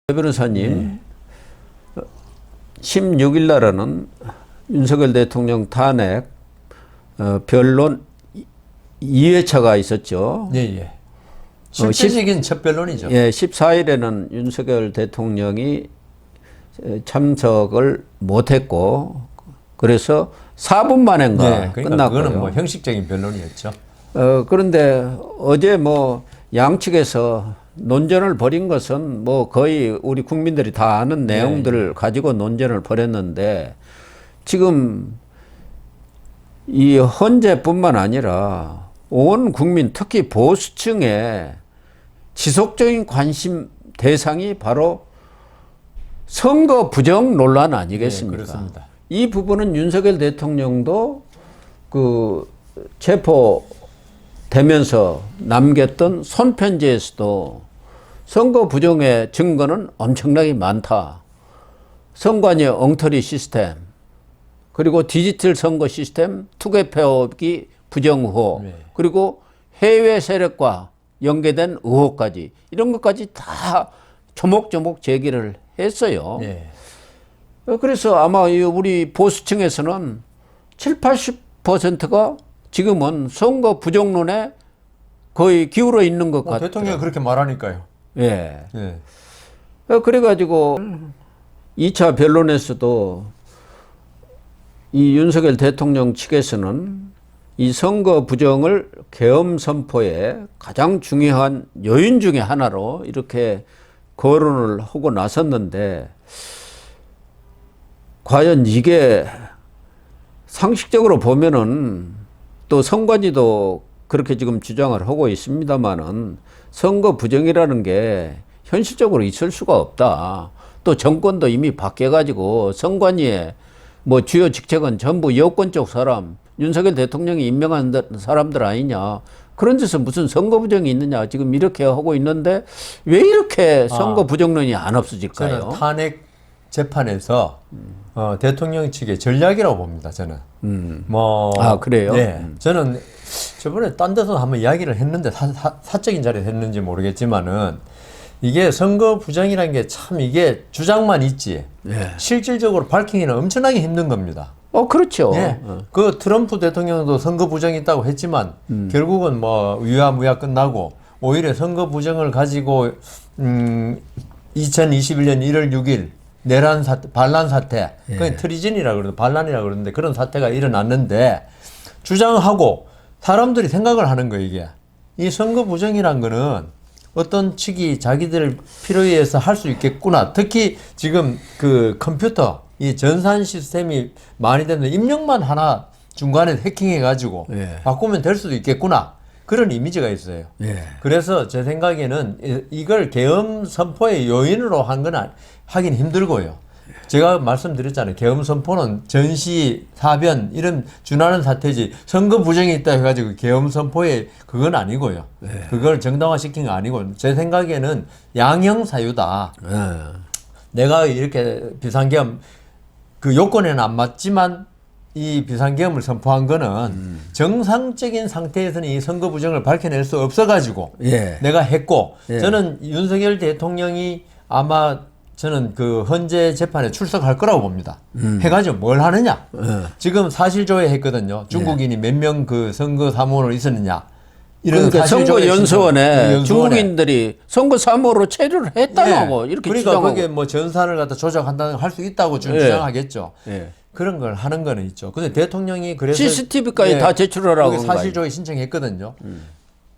배 변호사님, 16일 날에는 윤석열 대통령 탄핵 변론 2회차가 있었죠. 예. 실질적인 첫 변론이죠. 예, 14일에는 윤석열 대통령이 참석을 못했고, 그래서 4분 만인가 그러니까 끝났고요. 그거는 뭐 형식적인 변론이었죠. 그런데 어제 뭐 양측에서 논전을 벌인 것은 뭐 거의 우리 국민들이 다 아는 내용들을 가지고 논전을 벌였는데, 지금 이 헌재뿐만 아니라 온 국민, 특히 보수층의 지속적인 관심 대상이 바로 선거 부정 논란 아니겠습니까? 그렇습니다. 이 부분은 윤석열 대통령도 그 체포되면서 남겼던 손편지에서도 선거 부정의 증거는 엄청나게 많다. 선관위 엉터리 시스템, 그리고 디지털 선거 시스템 투개표기 부정 의혹, 그리고 해외 세력과 연계된 의혹까지, 이런 것까지 다 조목조목 제기를 했어요. 그래서 아마 우리 보수층에서는 7, 80%가 지금은 선거 부정론에 거의 기울어 있는 것 같아요. 대통령이 그렇게 말하니까요. 예. 그래가지고 2차 변론에서도 이 윤석열 대통령 측에서는 이 선거 부정을 계엄 선포의 가장 중요한 요인 중에 하나로 이렇게 거론을 하고 나섰는데, 과연 이게 상식적으로 보면은, 또 선관위도 그렇게 지금 주장을 하고 있습니다만은, 선거 부정이라는 게 현실적으로 있을 수가 없다. 또 정권도 이미 바뀌어가지고 선관위의 뭐 주요 직책은 전부 여권 쪽 사람, 윤석열 대통령이 임명한 사람들 아니냐. 그런 데서 무슨 선거 부정이 있느냐. 지금 이렇게 하고 있는데 왜 이렇게 선거 부정론이 안 없어질까요? 저는 탄핵 재판에서 대통령 측의 전략이라고 봅니다. 저는. 그래요? 네. 저는 저번에 딴 데서 한번 이야기를 했는데 사적인 자리에서 했는지 모르겠지만은, 이게 선거 부정이라는 게 참 이게 주장만 있지 실질적으로 밝히기는 엄청나게 힘든 겁니다. 그렇죠. 그 트럼프 대통령도 선거 부정이 있다고 했지만 결국은 뭐 유야무야 끝나고, 오히려 선거 부정을 가지고 2021년 1월 6일 내란 사태, 반란 사태, 그냥 트리즌이라고 그러는데 반란이라고 그러는데 그런 사태가 일어났는데, 주장하고 사람들이 생각을 하는 거예요. 이게 이 선거 부정이란 거는 어떤 측이 자기들 필요에 의해서 할 수 있겠구나. 특히 지금 그 컴퓨터 이 전산 시스템이 많이 되는데 입력만 하나 중간에 해킹해가지고 바꾸면 될 수도 있겠구나. 그런 이미지가 있어요. 그래서 제 생각에는 이걸 계엄 선포의 요인으로 한 건 하긴 힘들고요. 제가 말씀드렸잖아요. 계엄 선포는 전시, 사변 이런 준하는 사태지, 선거 부정이 있다 해가지고 계엄 선포에 그건 아니고요. 그걸 정당화시킨 거 아니고, 제 생각에는 양형 사유다. 내가 이렇게 비상계엄 그 요건에는 안 맞지만 이 비상계엄을 선포한 거는 정상적인 상태에서는 이 선거 부정을 밝혀낼 수 없어가지고 내가 했고, 저는 윤석열 대통령이 아마 저는 그 헌재 재판에 출석할 거라고 봅니다. 해가지고 뭘 하느냐? 지금 사실조회 했거든요. 중국인이 몇 명 그 선거 사무원으로 있었느냐? 이런 그러니까 선거연수원에 중국인들이 선거 사무로 체류를 했다고 이렇게 그러니까 주장하고. 거기에 뭐 전산을 갖다 조작한다는 할 수 있다고 주장하겠죠. 그런 걸 하는 거는 있죠. 근데 대통령이 그래서 CCTV까지 다 제출하라고 사실조회 신청했거든요.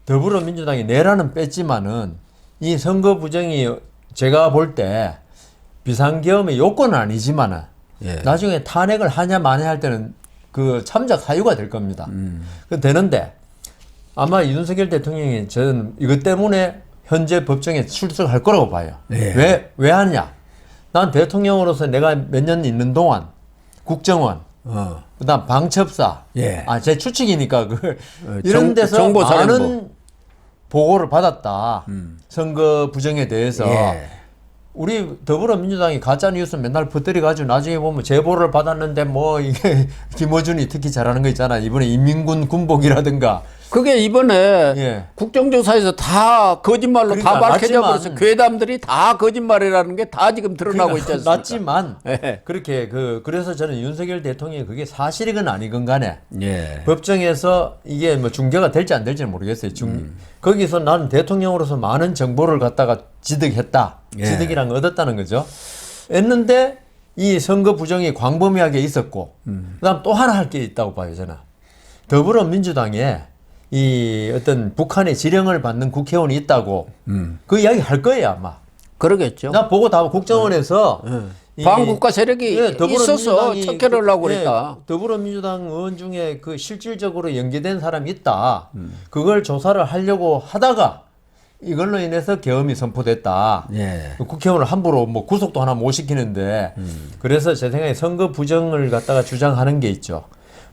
더불어민주당이 내라는 뺐지만은 이 선거 부정이 제가 볼 때 비상계엄의 요건은 아니지만은 나중에 탄핵을 하냐 마냐 할 때는 그 참작 사유가 될 겁니다. 그 되는데, 아마 윤석열 대통령이 저는 이것 때문에 현재 법정에 출석할 거라고 봐요. 왜 하냐? 난 대통령으로서 내가 몇 년 있는 동안 국정원, 그다음 방첩사, 제 추측이니까 이런 데서 많은 보고를 받았다. 선거 부정에 대해서. 우리 더불어민주당이 가짜뉴스 맨날 퍼뜨려가지고 나중에 보면 제보를 받았는데 뭐 이게 김어준이 특히 잘하는 거 있잖아. 이번에 인민군 군복이라든가 그게 이번에 예. 국정조사에서 다 거짓말로 그러니까 다 밝혀져 버려서 낮지만- 괴담들이 다 거짓말이라는 게 다 지금 드러나고 있지 않습니까? 낮지만 예. 그렇게 그래서 저는 윤석열 대통령이 그게 사실이건 아니건 간에 예. 법정에서 이게 뭐 중계가 될지 안 될지는 모르겠어요. 거기서 나는 대통령으로서 많은 정보를 갖다가 지득했다. 예. 지득이란 거 얻었다는 거죠. 했는데 이 선거 부정이 광범위하게 있었고 그다음 또 하나 할 게 있다고 봐요. 저는 더불어민주당에 이 어떤 북한의 지령을 받는 국회의원이 있다고 그 이야기 할 거예요 아마. 그러겠죠. 나 보고 다 국정원에서 이- 반국가 세력이 있어서 더불어민주당이 척결을 하려고 그랬다. 더불어민주당 의원 중에 그 실질적으로 연계된 사람이 있다. 그걸 조사를 하려고 하다가 이걸로 인해서 계엄이 선포됐다. 예. 국회의원을 함부로 뭐 구속도 하나 못 시키는데 그래서 제 생각에 선거 부정을 갖다가 주장하는 게 있죠.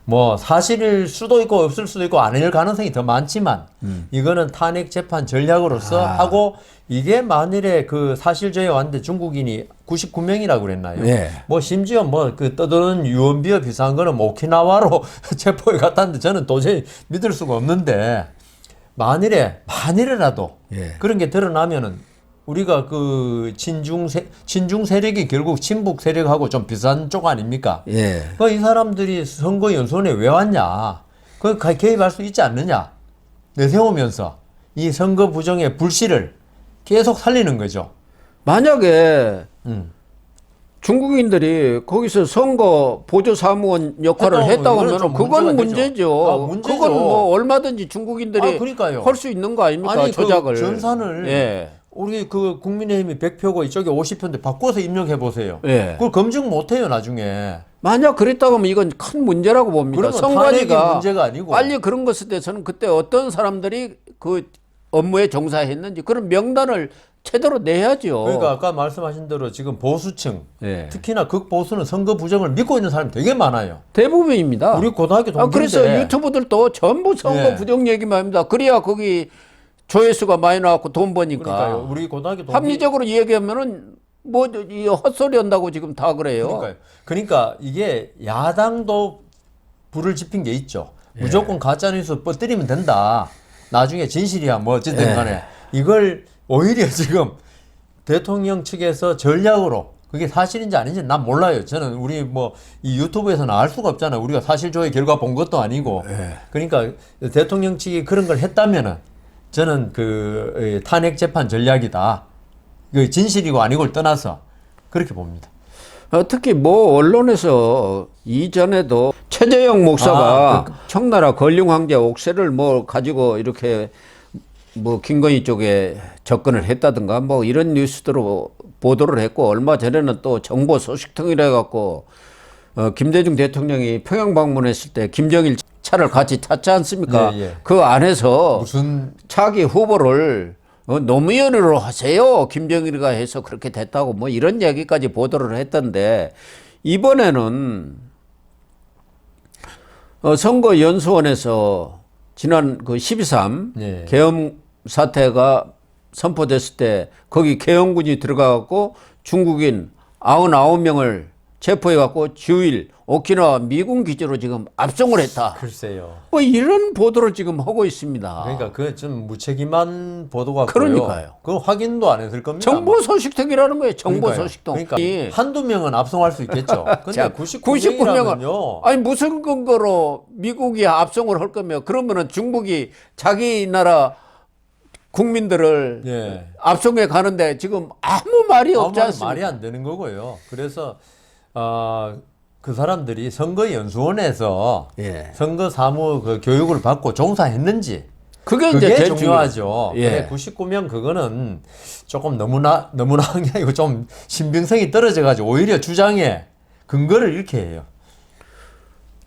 뭐 사실일 수도 있고 없을 수도 있고 아닐 가능성이 더 많지만 이거는 탄핵 재판 전략으로서 하고 이게 만일에 그 사실조에 왔는데 중국인이 99명이라고 그랬나요? 예. 뭐 심지어 뭐 그 떠드는 유언비어 비슷한 거는 뭐 오키나와로 체포해 갔다는데 저는 도저히 믿을 수가 없는데 만일에라도 예. 그런 게 드러나면은 우리가 그 친중 세력이 결국 친북 세력하고 좀 비슷한 쪽 아닙니까? 예. 그 이 사람들이 선거 연수원에 왜 왔냐? 그 개입할 수 있지 않느냐? 내세우면서 이 선거 부정의 불씨를 계속 살리는 거죠. 만약에 음. 중국인들이 거기서 선거 보조 사무원 역할을 했다고 했다고 이거는 하면 좀 그건 문제가 문제죠. 되죠. 아, 문제죠. 그건 뭐 얼마든지 중국인들이 그러니까요. 할 수 있는 거 아닙니까? 아니 조작을. 그 전산을 예. 우리 그 국민의힘이 100표고 이쪽에 50표인데 바꿔서 입력해 보세요. 예. 그걸 검증 못 해요, 나중에. 만약 그랬다고 하면 이건 큰 문제라고 봅니다. 그러면 탄핵이 선관위가 문제가 아니고. 빨리 그런 것에 대해서는 그때 어떤 사람들이 그 업무에 종사했는지 그런 명단을 제대로 내야죠. 그러니까 아까 말씀하신 대로 지금 보수층, 예. 특히나 극보수는 선거 부정을 믿고 있는 사람이 되게 많아요. 대부분입니다. 우리 고등학교 동기인데. 그래서 유튜브들도 전부 선거 예. 부정 얘기만 합니다. 그래야 거기 조회수가 많이 나왔고 돈 버니까. 그러니까요. 우리 고등학교 동기. 합리적으로 얘기하면은 뭐 이 헛소리 한다고 지금 다 그래요. 그러니까요. 그러니까 이게 야당도 불을 지핀 게 있죠. 무조건 가짜뉴스 뻗뜨리면 된다. 나중에 진실이야 뭐 어쨌든 간에 이걸 오히려 지금 대통령 측에서 전략으로 그게 사실인지 아닌지 난 몰라요. 저는 우리 뭐 이 유튜브에서는 알 수가 없잖아요. 우리가 사실조회 결과 본 것도 아니고. 그러니까 대통령 측이 그런 걸 했다면은 저는 그 탄핵 재판 전략이다. 그 진실이고 아니고를 떠나서 그렇게 봅니다. 특히 뭐 언론에서 이전에도 최재형 목사가 청나라 걸륭 황제 옥새를 뭐 가지고 이렇게 뭐 김건희 쪽에 접근을 했다든가 뭐 이런 뉴스들로 보도를 했고 얼마 전에는 또 정보 소식통이라 해갖고 김대중 대통령이 평양 방문했을 때 김정일 차를 같이 탔지 않습니까? 예, 예. 그 안에서 무슨 차기 후보를 노무현으로 하세요. 김정일이가 해서 그렇게 됐다고 뭐 이런 얘기까지 보도를 했던데 이번에는 선거연수원에서 지난 그 12.3 예. 계엄 사태가 선포됐을 때 거기 계엄군이 들어가갖고 중국인 99명을 체포해갖고 주일 오키나와 미군 기지로 지금 압송을 했다. 글쎄요. 뭐 이런 보도를 지금 하고 있습니다. 그러니까 그 좀 무책임한 보도 같고요. 그러니까요. 그 확인도 안 했을 겁니다. 정보 소식통이라는 거예요. 정보 그러니까요. 소식통. 그러니까 이 한두 명은 압송할 수 있겠죠. 근데 자, 99명이라면요. 아니 무슨 근거로 미국이 압송을 할 거며 그러면은 중국이 자기 나라 국민들을 예. 압송해 가는데 지금 아무 말이 없지 않습니까? 말이 안 되는 거고요. 그래서 그 사람들이 선거연수원에서 예. 선거 사무 그 교육을 받고 종사했는지 그게 이제 그게 제일 중요하죠. 예. 근데 99명 그거는 조금 너무나 한 게 아니고 좀 신빙성이 떨어져가지고 오히려 주장에 근거를 잃게 해요.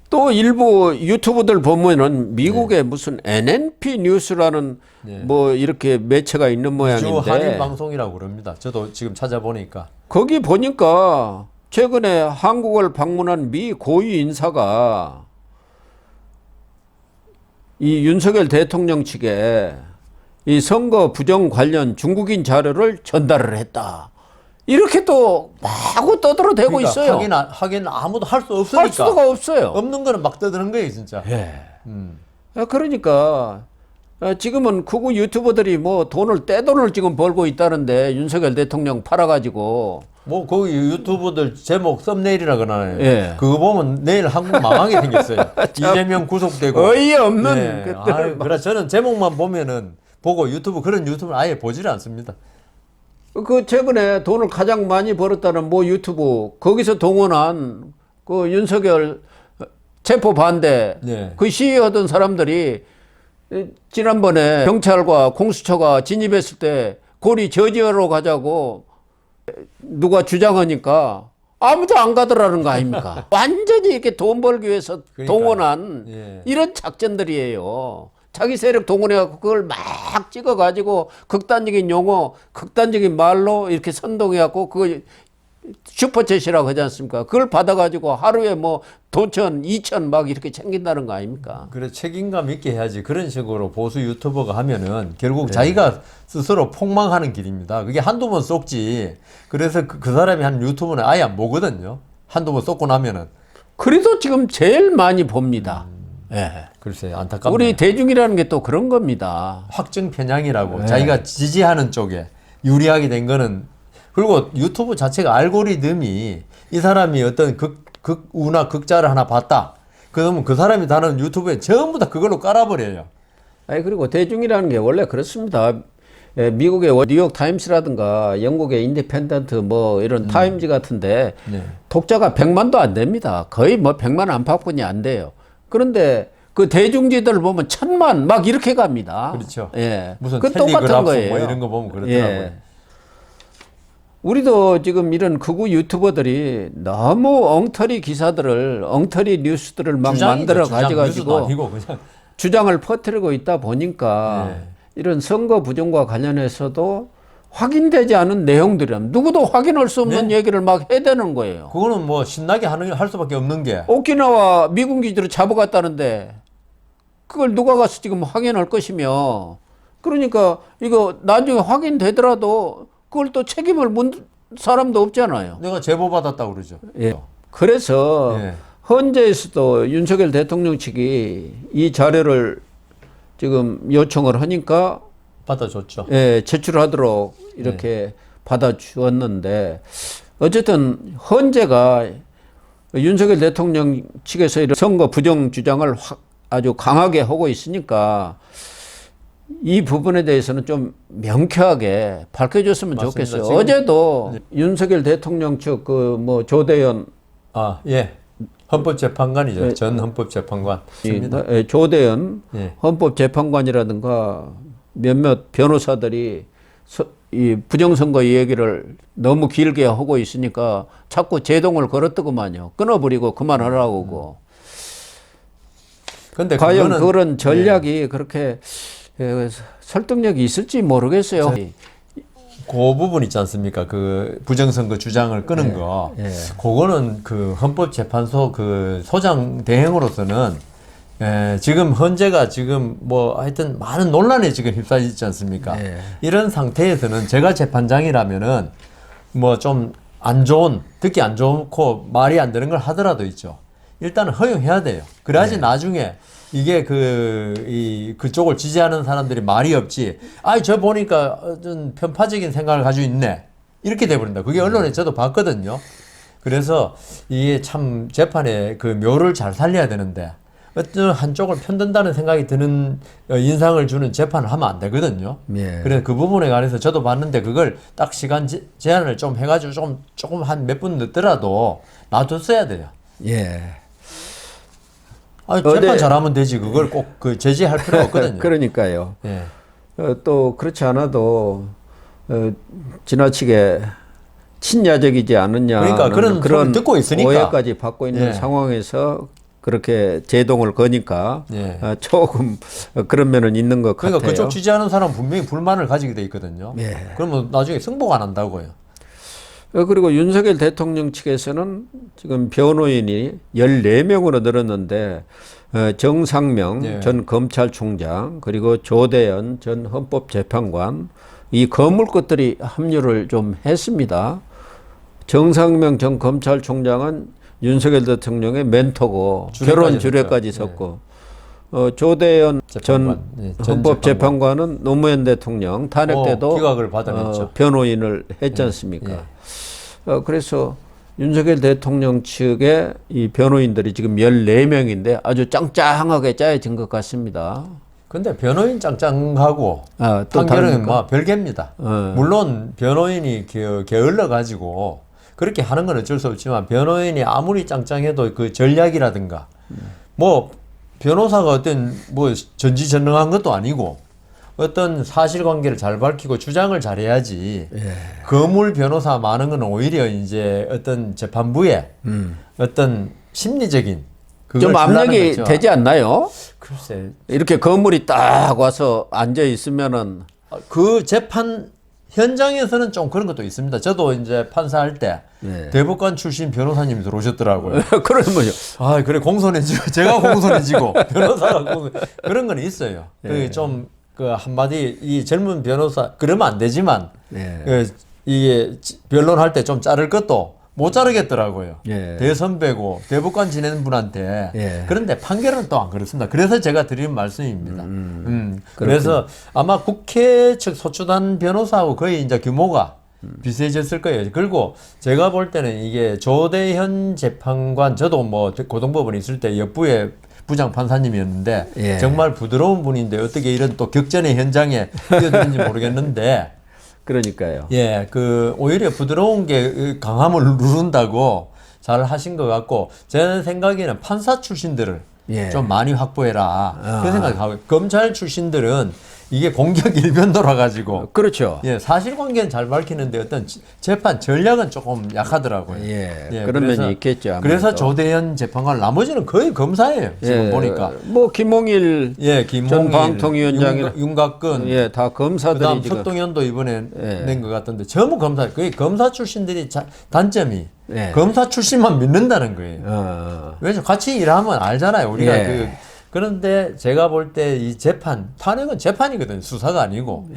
또 일부 유튜브들 보면은 미국의 무슨 NNP 뉴스라는 뭐 이렇게 매체가 있는 주 모양인데 한인 방송이라고 그럽니다. 저도 지금 찾아보니까 거기 보니까 최근에 한국을 방문한 미 고위 인사가 이 윤석열 대통령 측에 이 선거 부정 관련 중국인 자료를 전달을 했다. 이렇게 또 마구 떠들어대고 그러니까 있어요. 하긴 아무도 할 수 없으니까. 할 수가 없어요. 없는 거는 막 떠드는 거예요, 진짜. 예. 그러니까 지금은 극우 유튜버들이 뭐 떼돈을 지금 벌고 있다는데 윤석열 대통령 팔아가지고 뭐 거기 유튜브들 제목 썸네일이라 그러나요? 예. 그거 보면 내일 한국 망하게 생겼어요. 이재명 구속되고. 어이없는 예. 것들을 그래 저는 제목만 보면은 보고 유튜브 그런 유튜브는 아예 보지를 않습니다. 그 최근에 돈을 가장 많이 벌었다는 모 유튜브 거기서 동원한 그 윤석열 체포 반대 네. 그 시위하던 사람들이 지난번에 경찰과 공수처가 진입했을 때 고리 저지하러 가자고 누가 주장하니까 아무도 안 가더라는 거 아닙니까? 완전히 이렇게 돈 벌기 위해서 그러니까요. 동원한 예. 이런 작전들이에요. 자기 세력 동원해갖고 그걸 막 찍어가지고 극단적인 용어, 극단적인 말로 이렇게 선동해갖고 그거 슈퍼챗이라고 하지 않습니까? 그걸 받아가지고 하루에 뭐 도천, 이천 막 이렇게 챙긴다는 거 아닙니까? 그래 책임감 있게 해야지. 그런 식으로 보수 유튜버가 하면은 결국 자기가 스스로 폭망하는 길입니다. 그게 한두 번 쏟지. 그래서 그 사람이 한 유튜브는 아예 안 보거든요. 한두 번 쏟고 나면은. 그래도 지금 제일 많이 봅니다. 예. 글쎄 안타깝네요. 우리 대중이라는 게 또 그런 겁니다. 확증 편향이라고 자기가 지지하는 쪽에 유리하게 된 거는 그리고 유튜브 자체가 알고리즘이 이 사람이 어떤 극우나 극자를 하나 봤다. 그러면 그 사람이 다는 유튜브에 전부 다 그걸로 깔아버려요. 아니 그리고 대중이라는 게 원래 그렇습니다. 미국의 뉴욕 타임스라든가 영국의 인디펜던트 뭐 이런 타임즈 같은데 네. 독자가 100만도 안 됩니다. 거의 뭐 100만 안팎뿐이 안 돼요. 그런데 그 대중지들 보면 1000만 막 이렇게 갑니다. 그렇죠. 예. 무슨 그 똑같은 텔리그라프 거예요. 뭐 이런 거 보면 그렇더라고요. 예. 우리도 지금 이런 극우 유튜버들이 너무 엉터리 기사들을 엉터리 뉴스들을 막 만들어 가지고 아니고 그냥 주장을 퍼뜨리고 있다 보니까 네. 이런 선거 부정과 관련해서도 확인되지 않은 내용들이란 누구도 확인할 수 없는 얘기를 막 해대는 거예요. 그거는 뭐 신나게 할 수밖에 없는 게 오키나와 미군 기지로 잡아갔다는데 그걸 누가 가서 지금 확인할 것이며 그러니까 이거 나중에 확인되더라도 그걸 또 책임을 묻는 사람도 없잖아요. 내가 제보 받았다고 그러죠. 예. 그래서 예. 헌재에서도 윤석열 대통령 측이 이 자료를 지금 요청을 하니까 받아줬죠. 예, 제출하도록 이렇게 받아주었는데 어쨌든 헌재가 윤석열 대통령 측에서 이런 선거 부정 주장을 아주 강하게 하고 있으니까 이 부분에 대해서는 좀 명쾌하게 밝혀줬으면 맞습니다. 좋겠어요. 지금 어제도 윤석열 대통령 측 그 뭐 조대현 예. 헌법재판관이죠. 전 헌법재판관. 조대현 예. 헌법재판관이라든가 몇몇 변호사들이 이 부정선거 얘기를 너무 길게 하고 있으니까 자꾸 제동을 걸었더구만요. 끊어버리고 그만하라고. 근데 과연 그거는 그런 전략이 그렇게 설득력이 있을지 모르겠어요. 그 부분 있지 않습니까? 그 부정선거 주장을 끄는 거. 그거는 그 헌법재판소 그 소장 대행으로서는 지금 헌재가 지금 뭐 하여튼 많은 논란에 지금 휩싸이지 않습니까? 이런 상태에서는 제가 재판장이라면은 뭐 좀 안 좋은, 듣기 안 좋고 말이 안 되는 걸 하더라도 있죠. 일단은 허용해야 돼요. 그래야지 나중에 이게 그쪽을 지지하는 사람들이 말이 없지. 저 보니까 어떤 편파적인 생각을 가지고 있네. 이렇게 돼버린다. 그게 언론에 저도 봤거든요. 그래서 이게 참 재판에 그 묘를 잘 살려야 되는데 어떤 한쪽을 편든다는 생각이 드는 인상을 주는 재판을 하면 안 되거든요. 그래서 그 부분에 관해서 저도 봤는데 그걸 딱 시간 제한을 좀 해가지고 조금 한 몇 분 늦더라도 놔뒀어야 돼요. 재판 잘하면 되지. 그걸 꼭 그 제지할 필요가 없거든요. 그러니까요. 또 그렇지 않아도 지나치게 친야적이지 않느냐. 그러니까 그런 듣고 있으니까 오해까지 받고 있는 상황에서 그렇게 제동을 거니까 조금 그런 면은 있는 것 같아요. 그러니까 그쪽 지지하는 사람 분명히 불만을 가지게 돼 있거든요. 그러면 나중에 승복 안 한다고요. 그리고 윤석열 대통령 측에서는 지금 변호인이 14명으로 늘었는데 정상명 전 검찰총장 그리고 조대현 전 헌법재판관 이 거물것들이 합류를 좀 했습니다. 정상명 전 검찰총장은 윤석열 대통령의 멘토고 결혼 주례까지 섰고 조대현 전 재판관, 전 헌법재판관은 노무현 대통령 탄핵 때도 기각을 받아냈죠. 변호인을 했지 않습니까? 그래서 윤석열 대통령 측의 이 변호인들이 지금 14명인데 아주 짱짱하게 짜여진 것 같습니다. 근데 변호인 짱짱하고 또 판결은 다릅니까? 뭐 별개입니다. 물론 변호인이 게을러 가지고 그렇게 하는 건 어쩔 수 없지만 변호인이 아무리 짱짱해도 그 전략이라든가 뭐 변호사가 어떤 뭐 전지전능한 것도 아니고 어떤 사실관계를 잘 밝히고 주장을 잘해야지. 거물 변호사 많은 건 오히려 이제 어떤 재판부에 어떤 심리적인 그걸 좀 주려는 압력이 거죠. 되지 않나요? 글쎄, 이렇게 거물이 딱 와서 앉아 있으면은 그 재판 현장에서는 좀 그런 것도 있습니다. 저도 이제 판사할 때 대법관 출신 변호사님이 들어오셨더라고요. 그러면요. 아, 그래 공손해지고 제가 공손해지고 변호사가 그런 건 있어요. 좀 그 한마디 이 젊은 변호사 그러면 안 되지만 이게 변론할 때 좀 자를 것도 못 자르겠더라고요. 대선배고 대법관 지내는 분한테. 그런데 판결은 또 안 그렇습니다. 그래서 제가 드리는 말씀입니다. 그래서 아마 국회 측 소추단 변호사하고 거의 이제 규모가 비슷해졌을 거예요. 그리고 제가 볼 때는 이게 조대현 재판관, 저도 뭐 고등법원에 있을 때 옆부에 부장 판사님이었는데 정말 부드러운 분인데 어떻게 이런 또 격전의 현장에 뛰어드는지 모르겠는데 그러니까요. 그 오히려 부드러운 게 강함을 누른다고 잘 하신 것 같고 제 생각에는 판사 출신들을 좀 많이 확보해라 그런 생각하고 검찰 출신들은 이게 공격 일변도라 가지고 그렇죠. 사실관계는 잘 밝히는데 어떤 재판 전략은 조금 약하더라고요. 그런 면이 있겠죠. 아무래도. 그래서 조대현 재판관 나머지는 거의 검사예요. 지금 보니까 뭐 김홍일, 전 방통위원장이나 윤곽근, 다 검사들이 그다음 지금 석동현도 이번에 낸 것 같던데 전부 검사. 거의 검사 출신들이 단점이 검사 출신만 믿는다는 거예요. 왜냐면 같이 일하면 알잖아요. 우리가 그런데 제가 볼 때 이 재판, 탄핵은 재판이거든요. 수사가 아니고.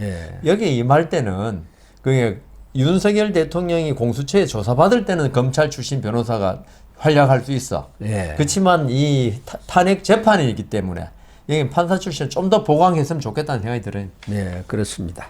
여기에 임할 때는 그게 윤석열 대통령이 공수처에 조사받을 때는 검찰 출신 변호사가 활약할 수 있어. 그렇지만 이 탄핵 재판이기 때문에 여기 판사 출신을 좀 더 보강했으면 좋겠다는 생각이 들어요. 네, 그렇습니다.